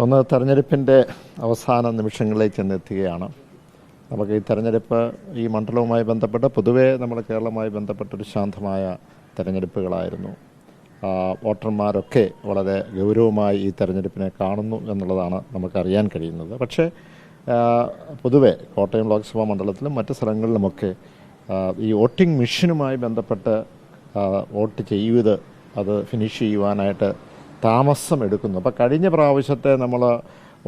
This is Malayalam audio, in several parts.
ഒന്ന് തെരഞ്ഞെടുപ്പിൻ്റെ അവസാന നിമിഷങ്ങളിലേക്ക് ചെന്നെത്തുകയാണ്. നമുക്ക് ഈ തെരഞ്ഞെടുപ്പ് ഈ മണ്ഡലവുമായി ബന്ധപ്പെട്ട് പൊതുവേ നമ്മുടെ കേരളവുമായി ബന്ധപ്പെട്ടൊരു ശാന്തമായ തെരഞ്ഞെടുപ്പുകളായിരുന്നു. വോട്ടർമാരൊക്കെ വളരെ ഗൗരവമായി ഈ തെരഞ്ഞെടുപ്പിനെ കാണുന്നു എന്നുള്ളതാണ് നമുക്കറിയാൻ കഴിയുന്നത്. പക്ഷേ പൊതുവെ കോട്ടയം ലോക്സഭാ മണ്ഡലത്തിലും മറ്റ് സ്ഥലങ്ങളിലുമൊക്കെ ഈ വോട്ടിംഗ് മെഷീനുമായി ബന്ധപ്പെട്ട് വോട്ട് ചെയ്യുന്നത് അത് ഫിനിഷ് ചെയ്യുവാനായിട്ട് താമസം എടുക്കുന്നു. അപ്പോൾ കഴിഞ്ഞ പ്രാവശ്യത്തെ നമ്മൾ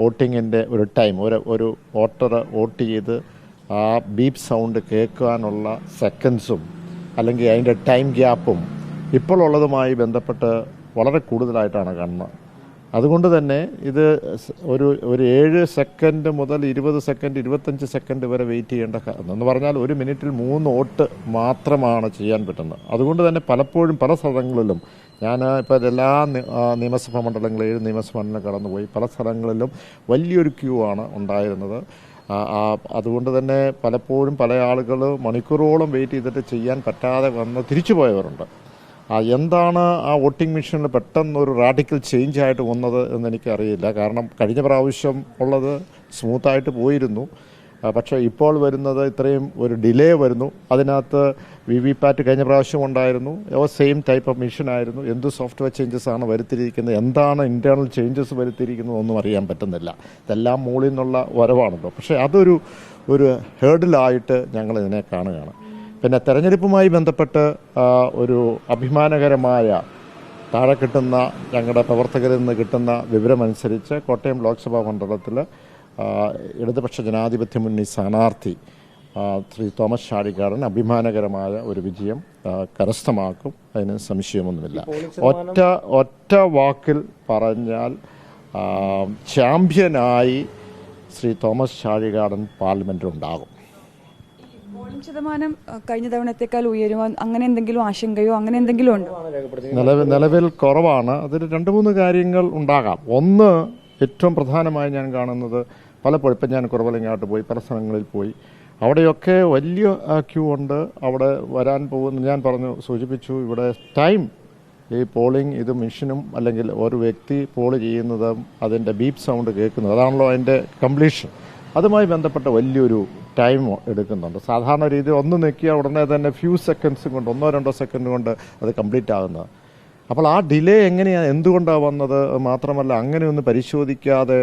വോട്ടിങ്ങിൻ്റെ ഒരു ടൈം ഒരു വോട്ടർ വോട്ട് ചെയ്ത് ആ ബീപ്പ് സൗണ്ട് കേൾക്കാനുള്ള സെക്കൻഡ്സും അല്ലെങ്കിൽ അതിൻ്റെ ടൈം ഗ്യാപ്പും ഇപ്പോൾ ഉള്ളതുമായി ബന്ധപ്പെട്ട് വളരെ കൂടുതലായിട്ടാണ് കാണുന്നത്. അതുകൊണ്ട് തന്നെ ഇത് ഒരു 7 സെക്കൻഡ് മുതൽ 20 സെക്കൻഡ് 25 സെക്കൻഡ് വരെ വെയിറ്റ് ചെയ്യേണ്ട എന്ന് പറഞ്ഞാൽ 1 മിനിറ്റിൽ 3 വോട്ട് മാത്രമാണ് ചെയ്യാൻ പറ്റുന്നത്. അതുകൊണ്ട് തന്നെ പലപ്പോഴും പല സ്ഥലങ്ങളിലും ഞാൻ ഇപ്പോൾ എല്ലാ നിയമസഭാ മണ്ഡലങ്ങളിൽ 7 നിയമസഭാ മണ്ഡലം കടന്നുപോയി. പല സ്ഥലങ്ങളിലും വലിയൊരു ക്യൂ ആണ് ഉണ്ടായിരുന്നത്. അതുകൊണ്ട് തന്നെ പലപ്പോഴും പല ആളുകൾ മണിക്കൂറോളം വെയിറ്റ് ചെയ്തിട്ട് ചെയ്യാൻ പറ്റാതെ വന്ന് തിരിച്ചു പോയവരുണ്ട്. എന്താണ് ആ വോട്ടിംഗ് മെഷീനിൽ പെട്ടെന്നൊരു റാഡിക്കൽ ചേഞ്ച് ആയിട്ട് വന്നത് എന്നെനിക്കറിയില്ല. കാരണം കഴിഞ്ഞ പ്രാവശ്യം ഉള്ളത് സ്മൂത്തായിട്ട് പോയിരുന്നു. പക്ഷേ ഇപ്പോൾ വരുന്നത് ഇത്രയും ഒരു ഡിലേ വരുന്നു. അതിനകത്ത് VVPAT കഴിഞ്ഞ പ്രാവശ്യം ഉണ്ടായിരുന്നു. സെയിം ടൈപ്പ് ഓഫ് മെഷീൻ ആയിരുന്നു. എന്ത് സോഫ്റ്റ്വെയർ ചേഞ്ചസ് ആണ് വരുത്തിയിരിക്കുന്നത്, എന്താണ് ഇൻറ്റേർണൽ ചേഞ്ചസ് വരുത്തിയിരിക്കുന്നത് ഒന്നും അറിയാൻ പറ്റുന്നില്ല. ഇതെല്ലാം മുകളിൽ നിന്നുള്ള വരവാണല്ലോ. പക്ഷേ അതൊരു ഹേർഡിലായിട്ട് ഞങ്ങളിതിനെ കാണുകയാണ്. പിന്നെ തെരഞ്ഞെടുപ്പുമായി ബന്ധപ്പെട്ട് ഒരു അഭിമാനകരമായ താഴെ കിട്ടുന്ന ഞങ്ങളുടെ പ്രവർത്തകരിൽ നിന്ന് കിട്ടുന്ന വിവരമനുസരിച്ച് കോട്ടയം ലോക്സഭാ മണ്ഡലത്തിൽ ഇടതുപക്ഷ ജനാധിപത്യ മുന്നണി സ്ഥാനാർത്ഥി ശ്രീ തോമസ് ചാഴികാടൻ അഭിമാനകരമായ ഒരു വിജയം കരസ്ഥമാക്കും. അതിന് സംശയമൊന്നുമില്ല. ഒറ്റ വാക്കിൽ പറഞ്ഞാൽ ചാമ്പ്യനായി ശ്രീ തോമസ് ചാഴികാടൻ പാർലമെന്റിലുണ്ടാകും. പോളിംഗ് ശതമാനം കഴിഞ്ഞ തവണത്തേക്കാൾ ഉയരുവാൻ അങ്ങനെ എന്തെങ്കിലും ആശങ്കയോ അങ്ങനെ എന്തെങ്കിലും ഉണ്ടോ? നിലവിൽ കുറവാണ്. അതിൽ 2-3 കാര്യങ്ങൾ ഉണ്ടാകാം. ഒന്ന്, ഏറ്റവും പ്രധാനമായി ഞാൻ കാണുന്നത് പലപ്പോഴും ഇപ്പം ഞാൻ കുറവലങ്ങാട്ട് പോയി, പല സ്ഥലങ്ങളിൽ പോയി, അവിടെയൊക്കെ വലിയ ക്യൂ ഉണ്ട്. അവിടെ വരാൻ പോകുന്ന ഞാൻ സൂചിപ്പിച്ചു, ഇവിടെ ടൈം ഈ പോളിംഗ് ഇത് മെഷീനും അല്ലെങ്കിൽ ഒരു വ്യക്തി പോൾ ചെയ്യുന്നതും അതിൻ്റെ ബീപ്പ് സൗണ്ട് കേൾക്കുന്നത് അതാണല്ലോ അതിൻ്റെ കംപ്ലീഷൻ. അതുമായി ബന്ധപ്പെട്ട വലിയൊരു ടൈം എടുക്കുന്നുണ്ട്. സാധാരണ രീതിയിൽ ഒന്ന് നിൽക്കിയാൽ ഉടനെ തന്നെ ഫ്യൂ സെക്കൻഡ്സ് കൊണ്ട് 1-2 സെക്കൻഡ് കൊണ്ട് അത് കംപ്ലീറ്റ് ആകുന്നത്. അപ്പോൾ ആ ഡിലേ എന്തുകൊണ്ടാണ് വന്നത്? മാത്രമല്ല അങ്ങനെയൊന്ന് പരിശോധിക്കാതെ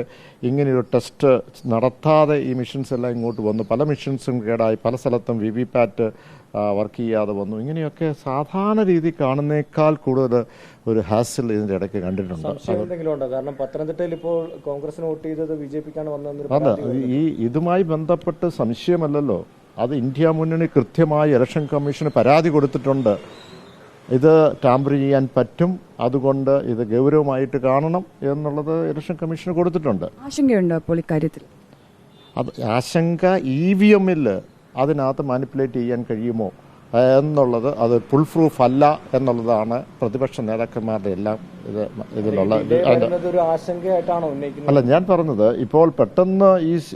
ഇങ്ങനെയൊരു ടെസ്റ്റ് നടത്താതെ ഈ മെഷീൻസ് എല്ലാം ഇങ്ങോട്ട് വന്നു. പല മെഷീൻസും കേടായി, പല സ്ഥലത്തും VVPAT വർക്ക് ചെയ്യാതെ വന്നു. ഇങ്ങനെയൊക്കെ സാധാരണ രീതി കാണുന്നേക്കാൾ കൂടുതൽ ഒരു ഹാസിൽ ഇതിൻ്റെ ഇടയ്ക്ക് കണ്ടിട്ടുണ്ട്. കാരണം പത്തനംതിട്ടയിൽ ഇപ്പോൾ കോൺഗ്രസിന് വോട്ട് ചെയ്തത് BJPക്കാണ് വന്നത്. അതെ, ഇതുമായി ബന്ധപ്പെട്ട് സംശയമല്ലല്ലോ. അത് ഇന്ത്യ മുന്നണി കൃത്യമായി ഇലക്ഷൻ കമ്മീഷന് പരാതി കൊടുത്തിട്ടുണ്ട്. ഇത് ടാമ്പർ ചെയ്യാൻ പറ്റും, അതുകൊണ്ട് ഇത് ഗൗരവമായിട്ട് കാണണം എന്നുള്ളത് ഇലക്ഷൻ കമ്മീഷന് കൊടുത്തിട്ടുണ്ട്. ആശങ്കയുണ്ടോ അപ്പോൾ ഇക്കാര്യത്തിൽ? അത് ആശങ്ക EVM-ൽ അതിനകത്ത് മാനിപ്പുലേറ്റ് ചെയ്യാൻ കഴിയുമോ എന്നുള്ളത് അത് ഫുൾ പ്രൂഫ് അല്ല എന്നുള്ളതാണ് പ്രതിപക്ഷ നേതാക്കന്മാരുടെ എല്ലാം ഇതിലുള്ള അല്ല ഞാൻ പറഞ്ഞത്. ഇപ്പോൾ പെട്ടെന്ന്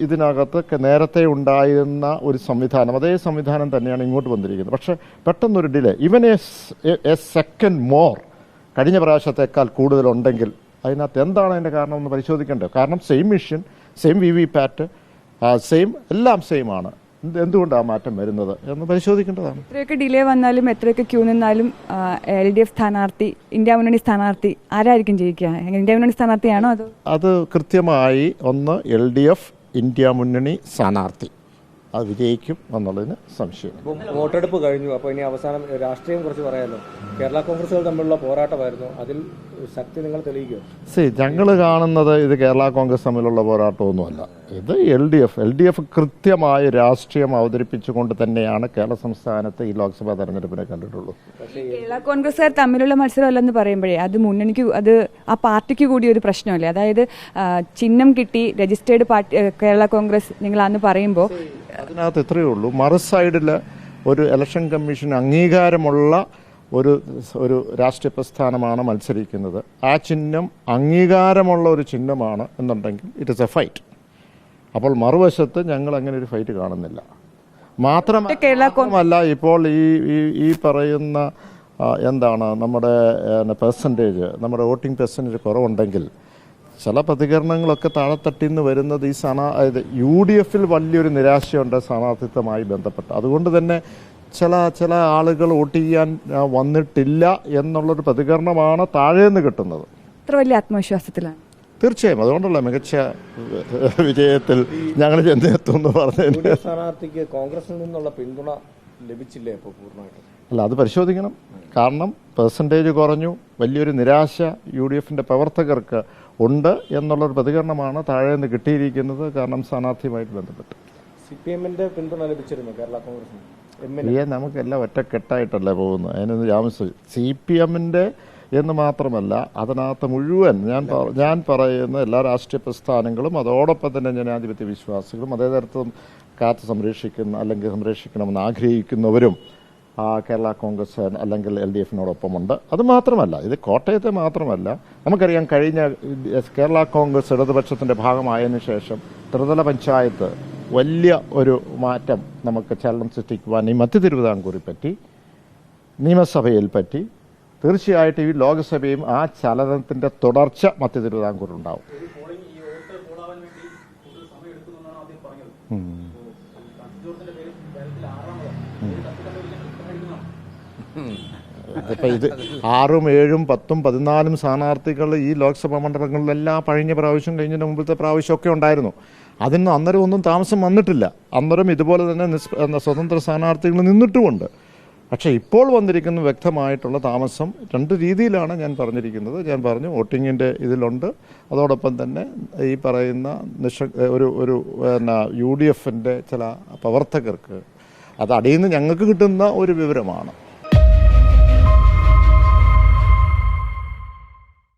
ഇതിനകത്ത് നേരത്തെ ഉണ്ടായിരുന്ന ഒരു സംവിധാനം, അതേ സംവിധാനം തന്നെയാണ് ഇങ്ങോട്ട് വന്നിരിക്കുന്നത്. പക്ഷെ പെട്ടെന്നൊരു ഡിലേ, ഇവൻ എ സെക്കൻഡ് മോർ കഴിഞ്ഞ പ്രാവശ്യത്തേക്കാൾ കൂടുതലുണ്ടെങ്കിൽ അതിനകത്ത് എന്താണ് അതിൻ്റെ കാരണം എന്ന് പരിശോധിക്കേണ്ടത്. കാരണം same machine, same VVPAT, same എല്ലാം സെയിം ആണ്. എന്തുകൊണ്ടാണ് മാറ്റം വരുന്നത് എന്ന് പരിശോധിക്കേണ്ടതാണ്. എത്രയൊക്കെ ഡിലേ വന്നാലും എത്രയൊക്കെ ക്യൂ നിന്നാലും LDF സ്ഥാനാർത്ഥി, ഇന്ത്യ മുന്നണി സ്ഥാനാർത്ഥി ആരായിരിക്കും ജയിക്കുക? ഇന്ത്യ മുന്നണി സ്ഥാനാർത്ഥിയാണോ? അത് കൃത്യമായി ഒന്ന് LDF ഇന്ത്യ മുന്നണി സ്ഥാനാർത്ഥി അത് വിജയിക്കും എന്നുള്ളതിന് സംശയം. വോട്ടെടുപ്പ് കഴിഞ്ഞു. അപ്പോൾ ഇനി അവസാനം രാഷ്ട്രീയം കുറച്ച് പറയാമല്ലോ. കേരള കോൺഗ്രസുകൾ തമ്മിലുള്ള പോരാട്ടമായിരുന്നു. അതിൽ ശക്തി നിങ്ങൾ തെളിയിക്കുമോ? ഞങ്ങൾ കാണുന്നത് ഇത് കേരള കോൺഗ്രസ് തമ്മിലുള്ള പോരാട്ടമൊന്നുമല്ല. ഇത് LDF കൃത്യമായ രാഷ്ട്രീയം അവതരിപ്പിച്ചുകൊണ്ട് തന്നെയാണ് കേരള സംസ്ഥാനത്ത് ഈ ലോക്സഭാ തെരഞ്ഞെടുപ്പിനെ കണ്ടിട്ടുള്ളൂ. കേരള കോൺഗ്രസ്സുകാർ തമ്മിലുള്ള മത്സരമല്ലെന്ന് പറയുമ്പോഴേ അത് മുന്നണിക്ക്, അത് ആ പാർട്ടിക്ക് കൂടി ഒരു പ്രശ്നമല്ലേ? അതായത് ചിഹ്നം കിട്ടി രജിസ്റ്റേർഡ് പാർട്ടി കേരള കോൺഗ്രസ് നിങ്ങളാന്ന് പറയുമ്പോൾ അതിനകത്ത് ഇത്രയേ ഉള്ളൂ. മറു സൈഡിൽ ഒരു ഇലക്ഷൻ കമ്മീഷൻ അംഗീകാരമുള്ള ഒരു രാഷ്ട്രീയ പ്രസ്ഥാനമാണ് മത്സരിക്കുന്നത്. ആ ചിഹ്നം അംഗീകാരമുള്ള ഒരു ചിഹ്നമാണ് എന്നുണ്ടെങ്കിൽ ഇറ്റ് ഇസ് എ ഫൈറ്റ്. അപ്പോൾ മറുവശത്ത് ഞങ്ങൾ അങ്ങനെ ഒരു ഫൈറ്റ് കാണുന്നില്ല. മാത്രമല്ല ഇപ്പോൾ ഈ പറയുന്ന എന്താണ് നമ്മുടെ പെർസെൻറ്റേജ്, നമ്മുടെ വോട്ടിംഗ് പെർസെൻറ്റേജ് കുറവുണ്ടെങ്കിൽ ചില പ്രതികരണങ്ങളൊക്കെ താഴെത്തട്ടിൽ നിന്ന് വരുന്നത് ഈ UDF-ൽ വലിയൊരു നിരാശയുണ്ട് സ്ഥാനാർത്ഥിത്വമായി ബന്ധപ്പെട്ട്. അതുകൊണ്ട് തന്നെ ചില ആളുകൾ വോട്ട് ചെയ്യാൻ വന്നിട്ടില്ല എന്നുള്ളൊരു പ്രതികരണമാണ് താഴേന്ന് കിട്ടുന്നത്. അത്ര വലിയ ആത്മവിശ്വാസത്തിലാണ്. തീർച്ചയായും അതുകൊണ്ടല്ല മികച്ച വിജയത്തിൽ ഞങ്ങൾ ചെന്നെത്തുമെന്ന് പറഞ്ഞു. സ്ഥാനാർത്ഥിക്ക് കോൺഗ്രസിൽ നിന്നുള്ള പിന്തുണ ലഭിച്ചില്ലേ ഇപ്പോൾ പൂർണ്ണമായിട്ട്? അല്ല, അത് പരിശോധിക്കണം. കാരണം പെർസെൻറ്റേജ് കുറഞ്ഞു, വലിയൊരു നിരാശ UDF-ന്റെ പ്രവർത്തകർക്ക് ഉണ്ട് എന്നുള്ളൊരു പ്രതികരണമാണ് താഴേന്ന് കിട്ടിയിരിക്കുന്നത്. കാരണം സ്ഥാനാർത്ഥിയുമായിട്ട് ബന്ധപ്പെട്ട് CPM-ന്റെ പിന്തുണ ലഭിച്ചിരുന്നു കേരള കോൺഗ്രസിന്? നമുക്കെല്ലാം ഒറ്റക്കെട്ടായിട്ടല്ലേ പോകുന്നത്. അതിനൊന്ന് താമസിച്ചു. CPM-ന്റെ എന്ന് മാത്രമല്ല, അതിനകത്ത് മുഴുവൻ ഞാൻ പറയുന്ന എല്ലാ രാഷ്ട്രീയ പ്രസ്ഥാനങ്ങളും അതോടൊപ്പം തന്നെ ജനാധിപത്യ വിശ്വാസികളും അതേ തരത്തിൽ കാത്തു സംരക്ഷിക്കുന്ന അല്ലെങ്കിൽ സംരക്ഷിക്കണമെന്ന് ആഗ്രഹിക്കുന്നവരും കേരള കോൺഗ്രസ് അല്ലെങ്കിൽ LDF-നോടൊപ്പമുണ്ട്. അതുമാത്രമല്ല, ഇത് കോട്ടയത്തെ മാത്രമല്ല, നമുക്കറിയാം കഴിഞ്ഞ കേരള കോൺഗ്രസ് ഇടതുപക്ഷത്തിൻ്റെ ഭാഗമായതിനു ശേഷം ത്രിതല പഞ്ചായത്ത് വലിയ ഒരു മാറ്റം നമുക്ക് ചലനം സൃഷ്ടിക്കുവാൻ ഈ മധ്യ തിരുവിതാംകൂറിൽ പറ്റി, നിയമസഭയിൽ പറ്റി. തീർച്ചയായിട്ടും ഈ ലോക്സഭയും ആ ചലനത്തിൻ്റെ തുടർച്ച മധ്യ തിരുവിതാംകൂറുണ്ടാവും. ഇതിപ്പോൾ ഇത് 6, 7, 10, 14 സ്ഥാനാർത്ഥികൾ ഈ ലോക്സഭാ മണ്ഡലങ്ങളിലെല്ലാം കഴിഞ്ഞ പ്രാവശ്യം കഴിഞ്ഞതിന് മുമ്പത്തെ പ്രാവശ്യമൊക്കെ ഉണ്ടായിരുന്നു. അതിന് അന്നേരം ഒന്നും താമസം വന്നിട്ടില്ല. അന്നേരം ഇതുപോലെ തന്നെ സ്വതന്ത്ര സ്ഥാനാർത്ഥികൾ നിന്നിട്ടുമുണ്ട്. പക്ഷേ ഇപ്പോൾ വന്നിരിക്കുന്ന വ്യക്തമായിട്ടുള്ള താമസം 2 രീതിയിലാണ് ഞാൻ പറഞ്ഞിരിക്കുന്നത്. ഞാൻ പറഞ്ഞു വോട്ടിങ്ങിൻ്റെ ഇതിലുണ്ട്. അതോടൊപ്പം തന്നെ ഈ പറയുന്ന ഒരു UDF-ന്റെ ചില പ്രവർത്തകർക്ക് അത് അടിയിൽ നിന്ന് ഞങ്ങൾക്ക് കിട്ടുന്ന ഒരു വിവരമാണ്.